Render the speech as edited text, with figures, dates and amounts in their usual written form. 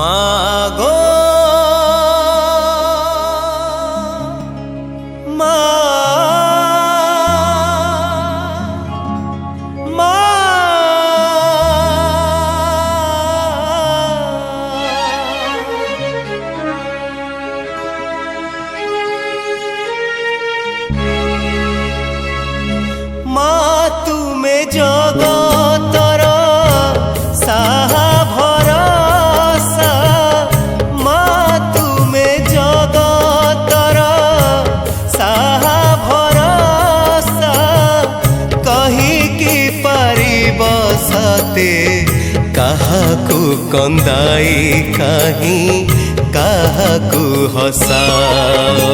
মাগো মা মা মা তুমি জগতর সাহা ভরসা মা তুমি জগতর সাহা ভরসা কহিকি পারিব সতে কাহাকু কন্দাই কাহি কাহাকু হসাও